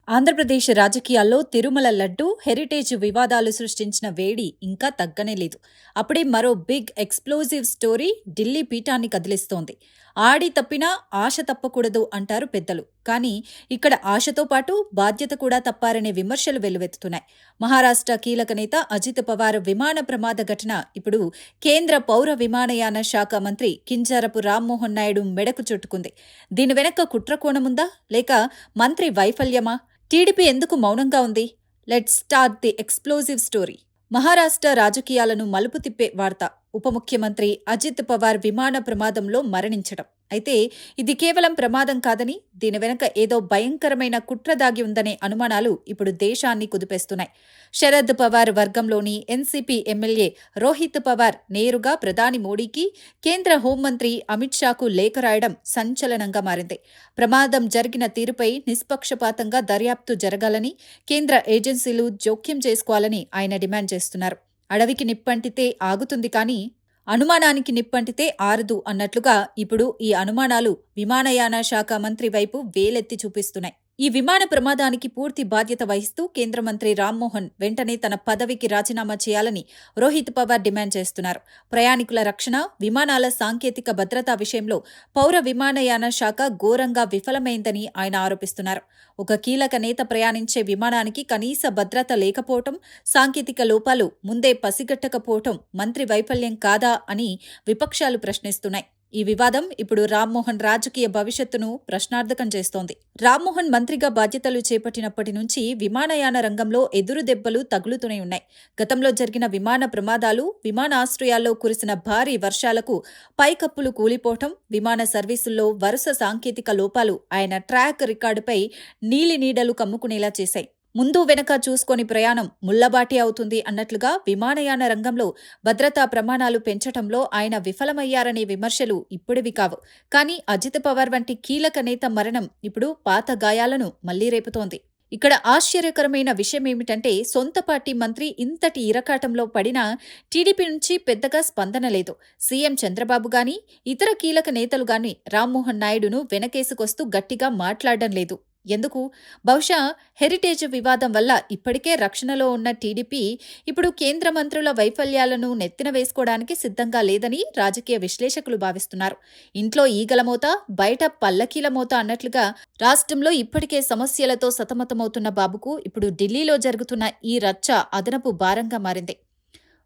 ఆంధ్రప్రదేశ్ రాజకీయాల్లో తిరుమల లడ్డు హెరిటేజ్ వివాదాలు సృష్టించిన వేడి ఇంకా తగ్గనే లేదు. అప్పుడే మరో బిగ్ ఎక్స్‌ప్లోజివ్ స్టోరీ ఢిల్లీ పీఠాన్ని కదిలిస్తోంది. ఆడి తప్పినా ఆశ తప్పకూడదు అంటారు పెద్దలు. కానీ ఇక్కడ ఆశతో పాటు బాధ్యత కూడా తప్పారనే విమర్శలు వెల్లువెత్తుతున్నాయి. మహారాష్ట్ర కీలక నేత అజిత్ పవార్ విమాన ప్రమాద ఘటన ఇప్పుడు కేంద్ర పౌర విమానయాన శాఖ మంత్రి కింజారపు రామ్మోహన్ నాయుడు మెడకు చుట్టుకుంది. దీని వెనక కుట్రకోణముందా లేక మంత్రి వైఫల్యమా? టీడీపీ ఎందుకు మౌనంగా ఉంది? Let's start the explosive story. Maharashtra రాజకీయాలను మలుపు తిప్పే వార్త. ఉప ముఖ్యమంత్రి అజిత్ పవార్ విమాన ప్రమాదంలో మరణించడం. అయితే ఇది కేవలం ప్రమాదం కాదని, దీని వెనుక ఏదో భయంకరమైన కుట్ర దాగి ఉందనే అనుమానాలు ఇప్పుడు దేశాన్ని కుదిపేస్తున్నాయి. శరద్ పవార్ వర్గంలోని ఎన్సీపీ ఎమ్మెల్యే రోహిత్ పవార్ నేరుగా ప్రధాని మోడీకి, కేంద్ర హోంమంత్రి అమిత్ షాకు లేఖ రాయడం సంచలనంగా మారింది. ప్రమాదం జరిగిన తీరుపై నిష్పక్షపాతంగా దర్యాప్తు జరగాలని, కేంద్ర ఏజెన్సీలు జోక్యం చేసుకోవాలని ఆయన డిమాండ్ చేస్తున్నారు. అడవికి నిప్పంటితే ఆగుతుంది కానీ అనుమానానికి నిప్పంటితే ఆరదు అన్నట్లుగా ఇప్పుడు ఈ అనుమానాలు విమానయాన శాఖ మంత్రి వైపు వేలెత్తి చూపిస్తున్నాయి. ఈ విమాన ప్రమాదానికి పూర్తి బాధ్యత వహిస్తూ కేంద్ర మంత్రి రామ్మోహన్ వెంటనే తన పదవికి రాజీనామా చేయాలని రోహిత్ పవార్ డిమాండ్ చేస్తున్నారు. ప్రయాణికుల రక్షణ, విమానాల సాంకేతిక భద్రతా విషయంలో పౌర విమానయాన శాఖ ఘోరంగా విఫలమైందని ఆయన ఆరోపిస్తున్నారు. ఒక కీలక నేత ప్రయాణించే విమానానికి కనీస భద్రత లేకపోవటం, సాంకేతిక లోపాలు ముందే పసిగట్టకపోవటం మంత్రి వైఫల్యం కాదా అని విపక్షాలు ప్రశ్నిస్తున్నాయి. ఈ వివాదం ఇప్పుడు రామ్మోహన్ రాజకీయ భవిష్యత్తును ప్రశ్నార్థకం చేస్తోంది. రామ్మోహన్ మంత్రిగా బాధ్యతలు చేపట్టినప్పటి నుంచి విమానయాన రంగంలో ఎదురు దెబ్బలు తగులుతూనే ఉన్నాయి. గతంలో జరిగిన విమాన ప్రమాదాలు, విమానాశ్రయాల్లో కురిసిన భారీ వర్షాలకు పైకప్పులు కూలిపోవటం, విమాన సర్వీసుల్లో వరుస సాంకేతిక లోపాలు ఆయన ట్రాక్ రికార్డుపై నీలినీడలు కమ్ముకునేలా చేశాయి. ముందు వెనక చూసుకొని ప్రయాణం ముళ్లబాటి అవుతుంది అన్నట్లుగా విమానయాన రంగంలో భద్రతా ప్రమాణాలు పెంచటంలో ఆయన విఫలమయ్యారనే విమర్శలు ఇప్పుడివి కావు. కానీ అజిత్ పవార్ వంటి కీలక నేత మరణం ఇప్పుడు పాత గాయాలను మళ్లీ రేపుతోంది. ఇక్కడ ఆశ్చర్యకరమైన విషయమేమిటంటే, సొంత పార్టీ మంత్రి ఇంతటి ఇరకాటంలో పడినా టీడీపీ నుంచి పెద్దగా స్పందన లేదు. సీఎం చంద్రబాబు గాని, ఇతర కీలక నేతలు గాని రామ్మోహన్ నాయుడును వెనకేసుకొస్తూ గట్టిగా మాట్లాడడం లేదు. ఎందుకు? బహుశా హెరిటేజ్ వివాదం వల్ల ఇప్పటికే రక్షణలో ఉన్న టీడీపీ ఇప్పుడు కేంద్ర మంత్రుల వైఫల్యాలను నెత్తిన వేసుకోవడానికి సిద్ధంగా లేదని రాజకీయ విశ్లేషకులు భావిస్తున్నారు. ఇంట్లో ఈగల మోత, బయట పల్లకీల మోత అన్నట్లుగా రాష్ట్రంలో ఇప్పటికే సమస్యలతో సతమతమవుతున్న బాబుకు ఇప్పుడు ఢిల్లీలో జరుగుతున్న ఈ రచ్చ అదనపు భారంగా మారింది.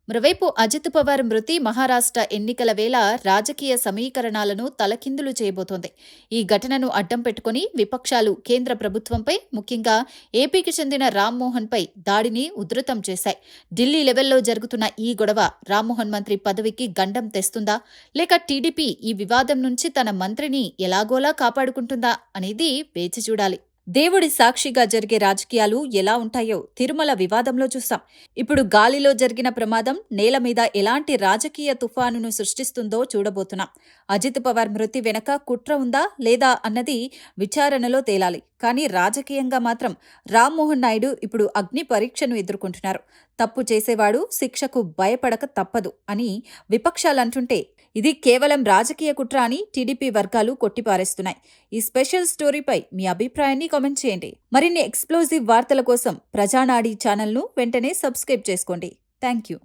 మరోవైపు అజిత్ పవార్ మృతి మహారాష్ట్ర ఎన్నికల వేళ రాజకీయ సమీకరణాలను తలకిందులు చేయబోతోంది. ఈ ఘటనను అడ్డం పెట్టుకుని విపక్షాలు కేంద్ర ప్రభుత్వంపై, ముఖ్యంగా ఏపీకి చెందిన రామ్మోహన్పై దాడిని ఉధృతం చేశాయి. ఢిల్లీ లెవెల్లో జరుగుతున్న ఈ గొడవ రామ్మోహన్ మంత్రి పదవికి గండం తెస్తుందా, లేక టీడీపీ ఈ వివాదం నుంచి తన మంత్రిని ఎలాగోలా కాపాడుకుంటుందా అనేది వేచి చూడాలి. దేవుడి సాక్షిగా జరిగే రాజకీయాలు ఎలా ఉంటాయో తిరుమల వివాదంలో చూస్తాం. ఇప్పుడు గాలిలో జరిగిన ప్రమాదం నేల మీద ఎలాంటి రాజకీయ తుఫానును సృష్టిస్తుందో చూడబోతున్నాం. అజిత్ పవార్ మృతి వెనక కుట్ర ఉందా లేదా అన్నది విచారణలో తేలాలి. కానీ రాజకీయంగా మాత్రం రామ్మోహన్ నాయుడు ఇప్పుడు అగ్ని పరీక్షను ఎదుర్కొంటున్నారు. తప్పు చేసేవాడు శిక్షకు భయపడక తప్పదు అని విపక్షాలంటుంటే, ఇది కేవలం రాజకీయ కుట్ర అని టీడీపీ వర్గాలు కొట్టిపారేస్తున్నాయి. ఈ స్పెషల్ స్టోరీపై మీ అభిప్రాయాన్ని కామెంట్ చేయండి. మరిన్ని ఎక్స్ప్లోజివ్ వార్తల కోసం ప్రజానాడి ఛానల్ను వెంటనే సబ్స్క్రైబ్ చేసుకోండి. Thank you.